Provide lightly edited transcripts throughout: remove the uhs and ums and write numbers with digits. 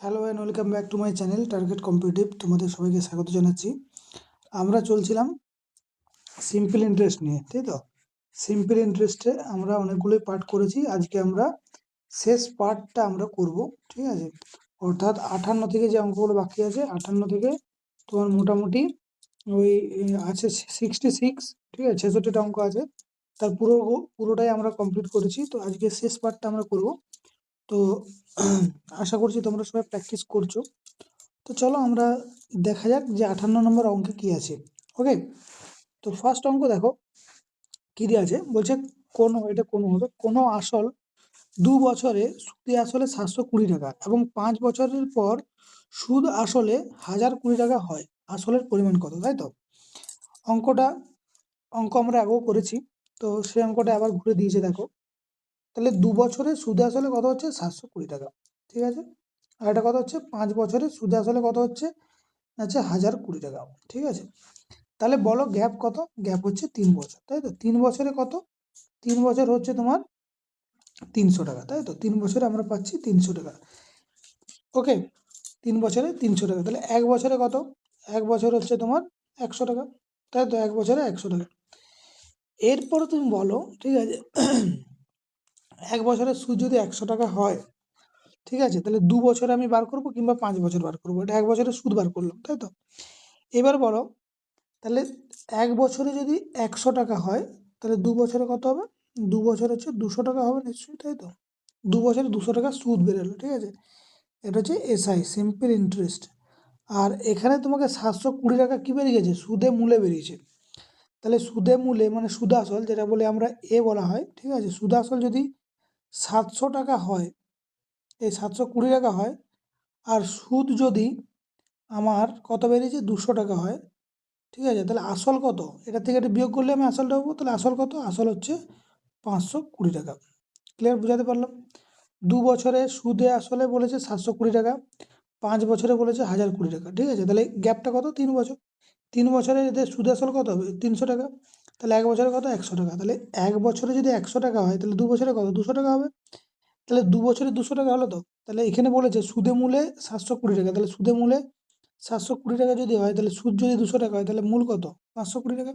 Hello and welcome back to my channel target competitive. তোমাদের সবাইকে স্বাগত জানাচ্ছি। আমরা চলছিলাম সিম্পল ইন্টারেস্ট নিয়ে, তাই তো? সিম্পল ইন্টারেস্টে আমরা অনেকগুলোই পার্ট করেছি। আজকে আমরা শেষ পার্টটা আমরা করব, ঠিক আছে? অর্থাৎ 58 থেকে যে অঙ্কগুলো বাকি আছে, 58 থেকে তোমার মোটামুটি ওই আছে 66, ঠিক আছে, 66টা অঙ্ক আছে। তার পুরোটাই আমরা কমপ্লিট করেছি। তো আজকে শেষ পার্টটা আমরা করব। তো আশা করছি তোমরা সবাই প্র্যাকটিস করছো। তো চলো আমরা দেখা যাক যে 58 নম্বর অঙ্কে কি আছে। ওকে, তো ফার্স্ট অঙ্ক দেখো কি দিয়ে আছে। বলছে কোনো আসল 2 বছরে সুদে আসলে 720 টাকা এবং 5 বছরের পর সুদ আসলে 1020 টাকা হয়, আসলের পরিমাণ কত? তাই তো অঙ্ক আমরা আগেও করেছি। তো সেই অঙ্কটা আবার ঘুরে দিয়েছে দেখো। তাহলে 2 বছরে সুদে আসলে কত হচ্ছে? 720 টাকা, ঠিক আছে। আর এটা কত হচ্ছে? 5 বছরে সুদে আসলে কত হচ্ছে? আচ্ছা, 1020 টাকা, ঠিক আছে। তাহলে বলো গ্যাপ কত? গ্যাপ হচ্ছে 3 বছর, তাই তো। 3 বছরে কত? 3 বছর হচ্ছে তোমার 300 টাকা, তাই তো। 3 বছরে আমরা পাচ্ছি 300 টাকা। ওকে, 3 বছরে 300 টাকা। তাহলে 1 বছরে কত? 1 বছর হচ্ছে তোমার 100 টাকা, তাই তো। 1 বছরে 100 টাকা। এরপরে তুমি বলো, ঠিক আছে, 1 বছরের সুদ যদি 100 টাকা হয়, ঠিক আছে, তাহলে 2 বছরে আমি বার করবো কিংবা 5 বছর বার করবো? এটা 1 বছরের সুদ বার করলাম, তাই তো। এবার বলো, তাহলে 1 বছরে যদি 100 টাকা হয়, তাহলে 2 বছরে কত হবে? 2 বছর হচ্ছে 200 টাকা হবে নিশ্চয়ই, তাই তো। 2 বছরে 200 টাকা সুদ বেরোলো, ঠিক আছে। এটা হচ্ছে এসআই, সিম্পল ইন্টারেস্ট। আর এখানে তোমাকে 720 টাকা কি বেরিয়ে গেছে? সুদে মূলে বেরিয়েছে। তাহলে সুদে মূলে মানে সুদাসল, যেটা বলে আমরা এ বলা হয়, ঠিক আছে। সুদাসল যদি 700 টাকা হয়, এই 720 টাকা হয়, আর সুদ যদি আমার কত বেরিয়েছে? 200 টাকা হয়, ঠিক আছে। তাহলে আসল কত? এটা থেকে এটা বিয়োগ করলে আমি আসলটা পাবো। তাহলে আসল কত? আসল হচ্ছে 520 টাকা। ক্লিয়ার? বুঝাতে পারলাম? 2 বছরে সুদে আসলে বলেছে 720 টাকা, 5 বছরে বলেছে 1020 টাকা, ঠিক আছে। তাহলে গ্যাপটা কত? 3 বছর। 3 বছরে এদের সুদ আসল কত হবে? 300 টাকা। তাহলে 1 বছরে কত? 100 টাকা। তাহলে 1 বছরে যদি 100 টাকা হয়, তাহলে 2 বছরে কত? 200 টাকা হবে। তাহলে 2 বছরে 200 টাকা হলো তো। তাহলে এখানে বলেছে সুদে মূলে 720 টাকা। তাহলে সুদে মূলে 720 টাকা যদি হয়, তাহলে সুদ যদি 200 টাকা হয়, তাহলে মূল কত? 520 টাকা।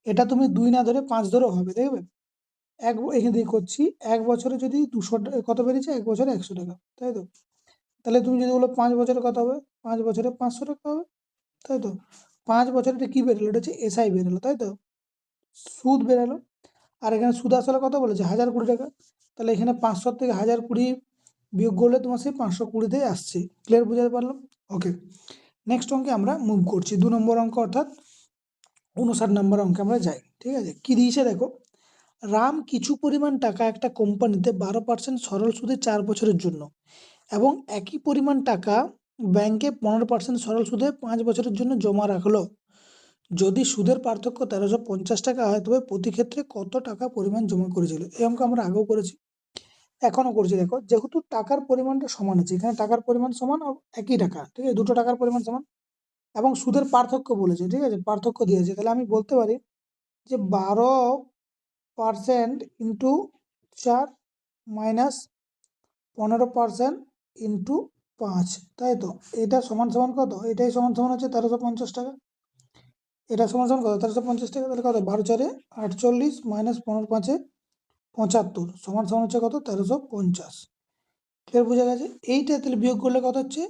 এটা তুমি 2 না ধরে 5 ধরেও হবে, দেখবে। এখান থেকে করছি, 1 বছরে যদি 200 কত বেরিয়েছে? 1 বছরে 100 টাকা, তাই তো। তাহলে তুমি যদি বলো 5 বছরে কত হবে? 5 বছরে 500 টাকা হবে, তাই তো। 5 বছরে এটা কি বেরোলো? এটা হচ্ছে এসআই বেরোলো, তাই তো। সুদ বেরোলো। আর এখানে সুদ আসলে কত বলেছে? 1020 টাকা। তাহলে এখানে 500 থেকে 1020 বিয়োগ করলে তোমার সেই 520তেই আসছে। ক্লিয়ার? বুঝাতে পারলাম? ওকে, নেক্সট অঙ্কে আমরা মুভ করছি। 2 নম্বর অঙ্ক, অর্থাৎ 59 নম্বর অঙ্কে আমরা যাই, ঠিক আছে। কি দিয়েছে দেখো। রাম কিছু পরিমাণ টাকা একটা কোম্পানিতে 12% সরল সুদে 4 বছরের জন্য এবং একই পরিমাণ টাকা ব্যাংকে 15% সরল সুদে 5 বছরের জন্য জমা রাখলো। যদি সুদের পার্থক্য 1350 টাকা হয়, তবে প্রতি ক্ষেত্রে কত টাকা পরিমাণ জমা করেছিল? এই অঙ্ক আমরা আগেও করেছি, এখনো করছি। দেখো, যেহেতু টাকার পরিমাণটা সমান আছে, এখানে টাকার পরিমাণ সমান, একই টাকা, ঠিক আছে, দুটো টাকার পরিমাণ সমান, এবং সুদের পার্থক্য বলেছে, ঠিক আছে, পার্থক্য দিয়েছে। তাহলে আমি বলতে পারি যে 12% ইন্টু 4 মাইনাস 15% ইন্টু 5, তাই তো। এটা সমান সমান কত? এটাই সমান সমান হচ্ছে 1350 টাকা। এটা সমান সমান কত? 1350 টাকা। তাহলে কত? 12×4 48 মাইনাস 15×5 75 সমান সমান হচ্ছে কত? 1350। ক্লিয়ার? বোঝা গেছে? এইটা তাহলে বিয়োগ করলে কত হচ্ছে?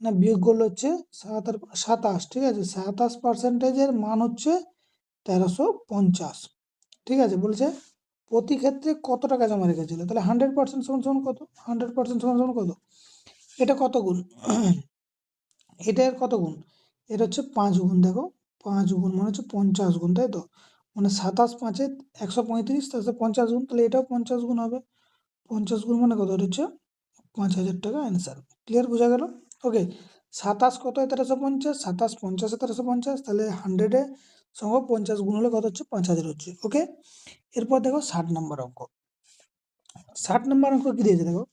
না, বিয়োগ করলে হচ্ছে 27, ঠিক আছে। 27%-এর মান হচ্ছে 1350, ঠিক আছে। বলছে প্রতি ক্ষেত্রে কত টাকা জমা রেখেছিল? তাহলে 100% সমান সমান কত? 100% সমান সমান কত? এটা কত গুণ? এটা এর কত গুণ? এটা হচ্ছে 5 গুণ। দেখো, 5 গুণ মানে হচ্ছে 50 গুণ, তাই তো। মানে 27×5 135, তার সাথে 50 গুণ, তাহলে এটাও 50 গুণ হবে। 50 গুণ মানে কত? এটা হচ্ছে 5000 টাকা অ্যান্সার। ক্লিয়ার? বোঝা গেল? ওকে, 27 কত হয়? 1350, 27 50 1350, তাহলে 100-এর সঙ্গে 50 গুণ হলে কত হচ্ছে? 5000 হচ্ছে। ওকে, এরপর দেখো 60 নম্বর অঙ্ক। 60 নম্বর অঙ্ক কি দিয়েছে দেখো।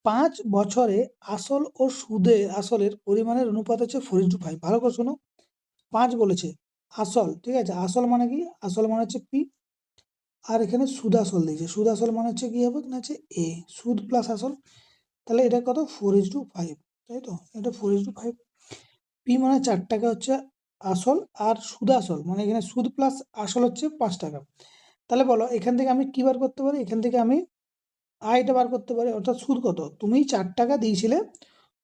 5 বছরে আসল ও সুদে আসলের পরিমাণের অনুপাত হচ্ছে 4:5। ভালো করে শোনো। 5 বলেছে আসল, ঠিক আছে। আসল মানে কি? আসল মানে হচ্ছে পি। আর এখানে সুদ আসল দিয়েছে। সুদ আসল মানে হচ্ছে কি হবে? না হচ্ছে এ, সুদ প্লাস আসল। তাহলে এটা কত? 4:5। তাই তো, এটা 4:5। পি মানে 4 টাকা হচ্ছে আসল, আর সুদ আসল মানে এখানে সুদ প্লাস আসল হচ্ছে 5 টাকা। তাহলে বলো এখান থেকে আমি কি বার করতে পারি, এখান থেকে আমি আয়টা বার করতে পারি, অর্থাৎ সুদ কত, তুমি 4 টাকা দিয়েছিলে,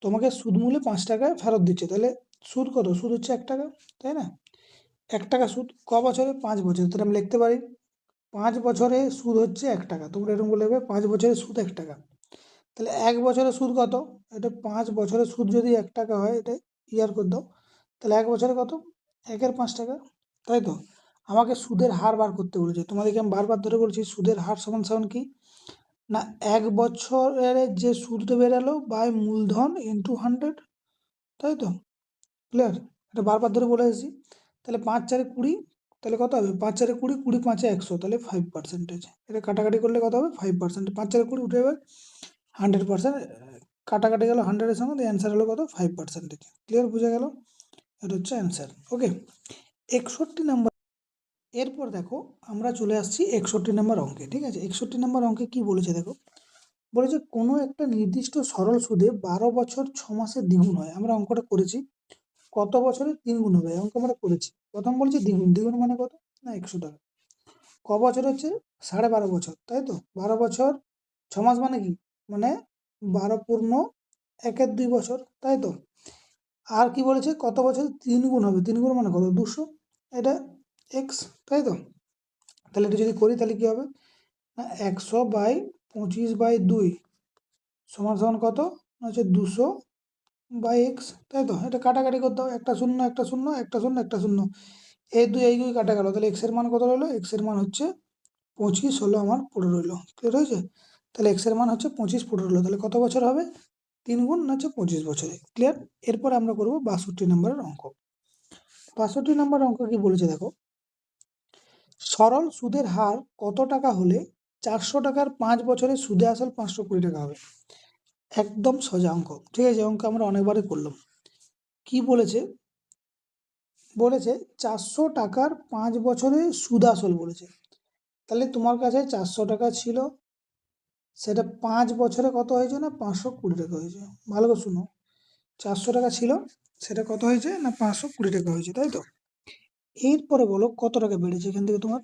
তোমাকে সুদ মূল্যে 5 টাকায় ফেরত দিচ্ছে, তাহলে সুদ কত, সুদ হচ্ছে 1 টাকা, তাই না? 1 টাকা সুদ ক বছরে, 5 বছরে, তাহলে আমি লিখতে পারি 5 বছরে সুদ হচ্ছে 1 টাকা, তোমরা এরকম বলে 5 বছরে সুদ 1 টাকা। তাহলে 1 বছরের সুদ কত, এটা 5 বছরের সুদ যদি 1 টাকা হয়, এটা ইয়ার করে দাও, তাহলে 1 বছরে কত, 1-এর 5 টাকা, তাই তো? আমাকে সুদের হার বার করতে বলেছে, তোমাদেরকে আমি বারবার ধরে বলছি সুদের হার সমান সমান কি না, 1 বছরের যে সুদটা বেরালো বাই মূলধন ইন্টু 100, তাই তো? ক্লিয়ার? এটা বারবার ধরে বলে এসেছি। তাহলে 5-4 20, তাহলে কত হবে, 5-4 20, 20-5 100, তাহলে 5%। এটা কাটাকাটি করলে কত হবে, 5%। 5-4 20 উঠে যাবে 100%, কাটাকাটি গেল 100-এর সঙ্গে, তো অ্যান্সার হলো কত, 5%। ক্লিয়ার, বোঝা গেল? এটা হচ্ছে অ্যান্সার। ওকে, 61 নাম্বার। এরপর দেখো আমরা চলে আসছি 61 নম্বর অঙ্কে। ঠিক আছে, 61 নম্বর অঙ্কে কি বলেছে দেখো, বলেছে কোনো একটা নির্দিষ্ট সরল সুদে 12 বছর 6 মাসে দ্বিগুণ হয়। আমরা অঙ্কটা করেছি, কত বছরে 3 গুণ হবে, অঙ্ক আমরা করেছি। প্রথম বলছে দ্বিগুণ, দ্বিগুণ মানে কত না 100 টাকা। ক বছর হচ্ছে 12.5 বছর, তাই তো? 12 বছর 6 মাস মানে কি, মানে 12 পূর্ণ 1-2 বছর, তাই তো? আর কি বলেছে, কত বছরে 3 গুণ হবে, 3 গুণ মানে কত, 200, এটা এক্স, তাই তো? তাহলে এটা যদি করি তাহলে কি হবে না, 100/25/2 সমান সমান কত, হচ্ছে 200/x, তাই তো? এটা কাটাকাটি করতে হবে, একটা শূন্য একটা শূন্য একটা শূন্য একটা শূন্য, এই দুই কাটা গেল, তাহলে এক্স এর মান কত রইলো, এক্স এর মান হচ্ছে 25 হলো আমার পড়ে রইলো। ক্লিয়ার হয়েছে? তাহলে এক্স এর মান হচ্ছে 25 পড়ে রইলো, তাহলে কত বছর হবে, 3 গুণ হচ্ছে 25 বছরে। ক্লিয়ার? এরপর আমরা করবো 62 নম্বরের অঙ্ক। 62 নম্বর অঙ্ক কি বলেছে দেখো, সরল সুদের হার কত টাকা হলে 400 টাকার 5 বছরের সুদে আসল 520 টাকা হবে। একদম সোজা অঙ্ক, ঠিক আছে? অঙ্ক আমরা অনেকবারই করলাম। কি বলেছে, বলেছে 400 টাকার 5 বছরের সুদ আসল বলেছে। তাহলে তোমার কাছে 400 টাকা ছিল, সেটা 5 বছরে কত হয়েছে না 520 টাকা হয়েছে। ভালো করে শুনো, 400 টাকা ছিল, সেটা কত হয়েছে না 520 টাকা হয়েছে, তাই তো? এরপরে বলো কত টাকা বেড়েছে এখান থেকে তোমার,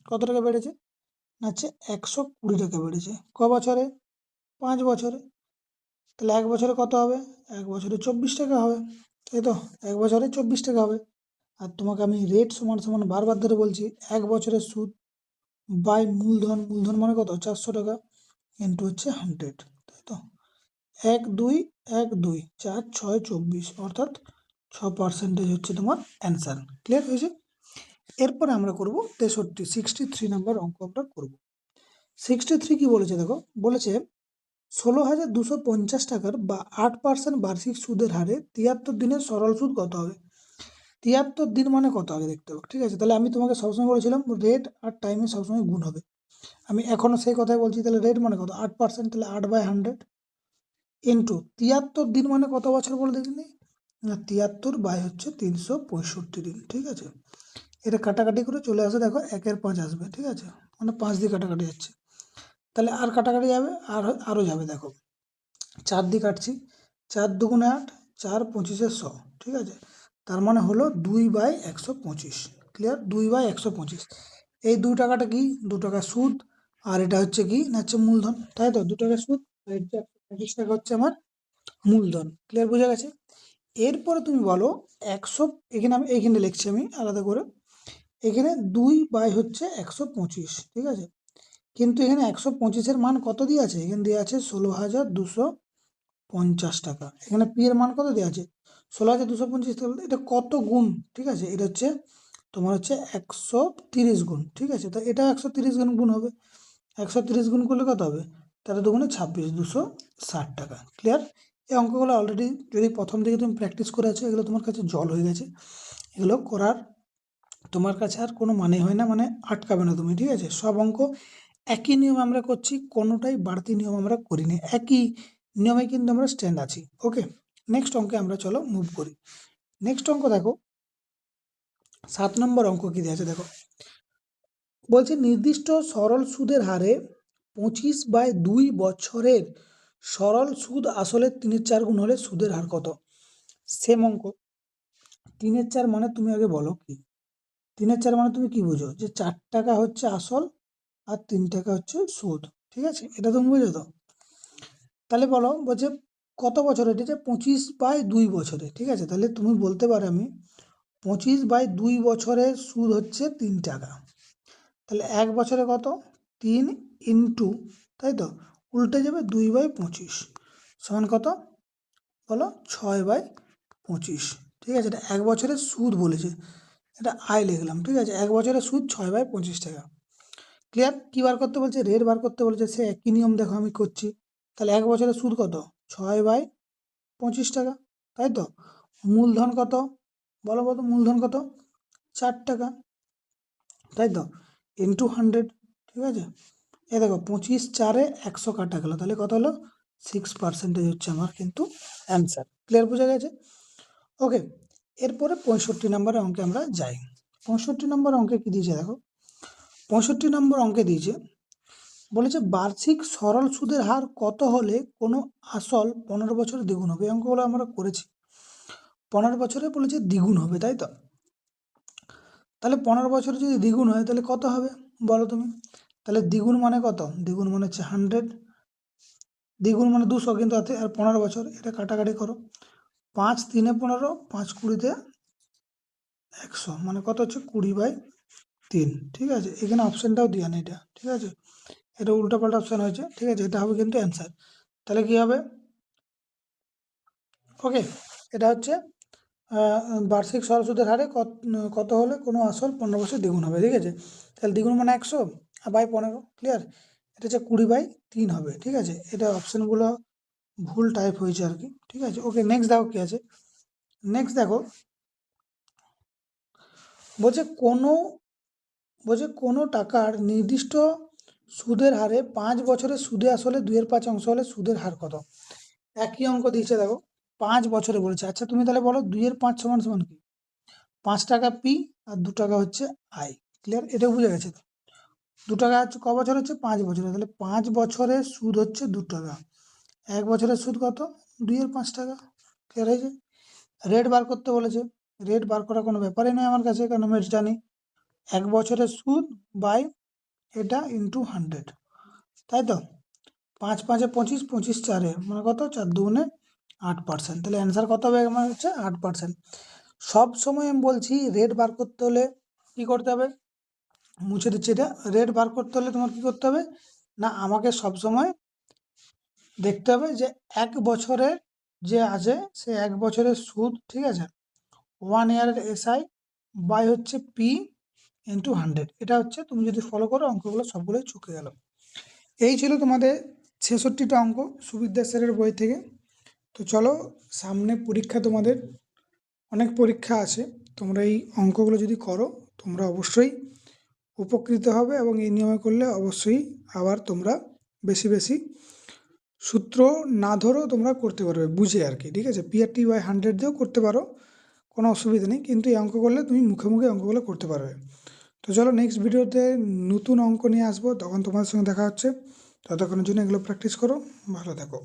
কত টাকা বেড়েছে না হচ্ছে 120 টাকা বেড়েছে। ক বছরে, 5 বছরে। তাহলে 1 বছরে কত হবে, 1 বছরে 24 টাকা হবে, তাই তো? 1 বছরে 24 টাকা হবে। আর তোমাকে আমি রেট সমান সমান বারবার ধরে বলছি, 1 বছরের সুদ বাই মূলধন, মূলধন মানে কত 400 টাকা, ইন্টু হচ্ছে 100, তাই তো? 1 2 1 2 4 6 24, অর্থাৎ 6% হচ্ছে তোমার অ্যান্সার। ক্লিয়ার হয়েছে? এরপরে আমরা করব 63 নম্বর অঙ্ক আমরা করব। 63 কি বলেছে দেখো, বলেছে 16,250 টাকার বা 8% বার্ষিক সুদের হারে 73 দিনের সরল সুদ কত হবে। 73 দিন মানে কত আগে দেখতে হবে, ঠিক আছে? তাহলে আমি তোমাকে সবসময় বলেছিলাম রেট আর টাইমে সবসময় গুণ হবে, আমি এখনো সেই কথাই বলছি। তাহলে রেট মানে কত, 8%, তাহলে 8/100 ইন্টু 73 দিন মানে কত বছর বলে দেখিনি না, 73 হচ্ছে 365 দিন, ঠিক আছে? এটা কাটাকাটি করে চলে আসে, দেখো 1-এর 5 আসবে, ঠিক আছে? মানে 5 দিয়ে কাটাকাটি যাচ্ছে, তাহলে আর কাটাকাটি যাবে, আর আরও যাবে, দেখো 4 দিয়ে কাটছি, 4 দুগুণে 8, 4 25-এ 100, ঠিক আছে? তার মানে হলো 2/125। ক্লিয়ার? 2/125। এই 2 টাকাটা কি, 2 টাকা সুদ, আর এটা হচ্ছে কি না হচ্ছে মূলধন, তাই তো? 2 টাকা সুদ আর এটা 125 টাকা হচ্ছে আমার মূলধন। ক্লিয়ার, বোঝা গেছে? এরপরে তুমি বলো 100, এখানে আমি এইখানে লিখছি আমি আলাদা করে, এখানে 2/125, ঠিক আছে? কিন্তু এখানে 125-এর মান কত দিয়ে আছে, এখানে দিয়ে আছে 16,250 টাকা। এখানে পি এর মান কত দেওয়া আছে, 16,250, এটা কত গুণ, ঠিক আছে? এটা হচ্ছে তোমার হচ্ছে 130 গুণ, ঠিক আছে? তো এটা 130 গুণ হবে, 130 গুণ করলে কত হবে, তাহলে দুগুণে 26, 260 টাকা। ক্লিয়ার? এই অঙ্কগুলো অলরেডি যদি প্রথম থেকে তুমি প্র্যাকটিস করে আছো, এগুলো তোমার কাছে জল হয়ে গেছে, এগুলো করার তোমার কাছে আর কোনো মানে হয় না, মানে আটকাবে না তুমি, ঠিক আছে? সব অঙ্ক একই নিয়ম আমরা করছি, কোনোটাই বাড়তি নিয়ম আমরা করিনি, একই নিয়মে কিন্তু আমরা স্ট্যান্ড আছি। ওকে, নেক্সট অঙ্কে আমরা চলো মুভ করি। নেক্সট অঙ্ক দেখো, 7 নম্বর অঙ্ক কি দেওয়া আছে দেখো, বলছে নির্দিষ্ট সরল সুদের হারে 25/2 বছরের সরল সুদ আসলে 3/4 গুণ হলে সুদের হার কত? সেম অঙ্ক। 3/4 মানে তুমি আগে বলো কি? 3/4 মানে তুমি কি বুঝো? যে 4 টাকা হচ্ছে আসল আর 3 টাকা হচ্ছে সুদ। ঠিক আছে? এটা তুমি বুঝো তো? তাহলে বলো, বলছে কত বছরে? এটা হচ্ছে 25/2 বছরে। ঠিক আছে? তাহলে তুমি বলতে পারো আমি 25/2 বছরের সুদ হচ্ছে 3 টাকা। তাহলে 1 বছরে কত? 3 ইন্টু, তাই তো, উল্টে যাবে 2/25 সমান কত বলো? 6/25। ঠিক আছে? এটা 1 বছরের সুদ বলেছে, এটা আয় লিখলাম। ঠিক আছে? 1 বছরের সুদ 6/25 টাকা। ক্লিয়ার? কী বার করতে বলছে? রেট বার করতে বলেছে। সে একই নিয়ম দেখো আমি করছি। তাহলে 1 বছরের সুদ কত? 6/25 টাকা, তাই তো? মূলধন কত বলো? বলো মূলধন কত? 4 টাকা, তাই তো? ইন্টু 100। ঠিক আছে? এ দেখো 25/4 100 কাটা গেল, তাহলে কত হলো? 6% হচ্ছে আমার কিন্তু অ্যান্সার। ক্লিয়ার? বোঝা গেছে? ওকে, এরপরে 65 নম্বরের অঙ্কে আমরা যাই। 65 নম্বর অঙ্কে কি দিয়েছে দেখো। 65 নম্বর অঙ্কে দিয়েছে, বলেছে বার্ষিক সরল সুদের হার কত হলে কোনো আসল 15 বছরে দ্বিগুণ হবে? এই অঙ্কগুলো আমরা করেছি। 15 বছরে বলেছে দ্বিগুণ হবে, তাই তো? তাহলে 15 বছরে যদি দ্বিগুণ হয় তাহলে কত হবে বলো তুমি? তাহলে দ্বিগুণ মানে কত? দ্বিগুণ মানে হচ্ছে 100, দ্বিগুণ মানে 200, কিন্তু আর 15 বছর, এটা কাটাকাটি করো। 5 3 15, 5 20 100, মানে কত হচ্ছে? 20/3। ঠিক আছে? এখানে অপশানটাও দেওয়া নেই এটা। ঠিক আছে? এটা উল্টাপাল্টা অপশান হয়েছে। ঠিক আছে? এটা হবে কিন্তু অ্যান্সার। তাহলে কী হবে? ওকে, এটা হচ্ছে বার্ষিক সরল সুদের হারে কত হলে কোনো আসল 15 বছর দ্বিগুণ হবে। ঠিক আছে? তাহলে দ্বিগুণ মানে 100 আর বাই 15। ক্লিয়ার? এটা হচ্ছে 20/3 হবে। ঠিক আছে? এটা অপশানগুলো ভুল টাইপ হয়েছে আর কি। ঠিক আছে? ওকে, নেক্সট দেখো কী আছে। নেক্সট দেখো, বলছে কোনো টাকার নির্দিষ্ট সুদের হারে 5 বছরের সুদে আসলে 2/5 অংশ হলে সুদের হার কত? একই অঙ্ক দিয়েছে দেখো, 5 বছরে বলেছে। আচ্ছা তুমি তাহলে বলো 2/5 সমান সমান কি? 5 টাকা পি আর 2 টাকা হচ্ছে আই। ক্লিয়ার? এটাও বুঝে গেছে তো? 2 টাকা হচ্ছে ক বছর হচ্ছে? 5 বছরে। তাহলে 5 বছরের সুদ হচ্ছে 2 টাকা। 1 বছরের সুদ কত? 2/5 টাকা। ক্লিয়ার হয়েছে? রেট বার করতে বলেছে। রেট বার করার কোনো ব্যাপারই নয় আমার কাছে, কারণ আমি এটা জানি। 1 বছরের সুদ বাই এটা ইন্টু 100, তাই তো? 5 5 25, 25 4 মানে কত? 4 2 8%। তাহলে অ্যান্সার কত হবে? আমার হচ্ছে 8%। সব সময় আমি বলছি রেট বার করতে হলে কী করতে হবে? মুছে দিচ্ছি এটা। রেট বার করতে হলে তোমার কী করতে হবে না, আমাকে সবসময় দেখতে হবে যে 1 বছরের যে আছে সে 1 বছরের সুদ, ঠিক আছে, 1 ইয়ারের এসআই বাই হচ্ছে পি ইন্টু 100। এটা হচ্ছে তুমি যদি ফলো করো অঙ্কগুলো সবগুলোই চুকে গেল। এই ছিল তোমাদের 66টা অঙ্ক সুবিদ্যা স্যারের বই থেকে। তো চলো, সামনে পরীক্ষা, তোমাদের অনেক পরীক্ষা আছে। তোমরা এই অঙ্কগুলো যদি করো তোমরা অবশ্যই উপকৃত হবে, এবং এই নিয়মে করলে অবশ্যই আবার তোমরা বেশি বেশি সূত্র না ধরেও তোমরা করতে পারবে বুঝে আর কি। ঠিক আছে? PRT/100 দিয়েও করতে পারো, কোনো অসুবিধা নেই, কিন্তু এই অঙ্ক করলে তুমি মুখে মুখে অঙ্কগুলো করতে পারবে। তো চলো, নেক্সট ভিডিওতে নতুন অঙ্ক নিয়ে আসবো, তখন তোমাদের সঙ্গে দেখা হচ্ছে। ততক্ষণের জন্য এগুলো প্র্যাকটিস করো। ভালো থাকো।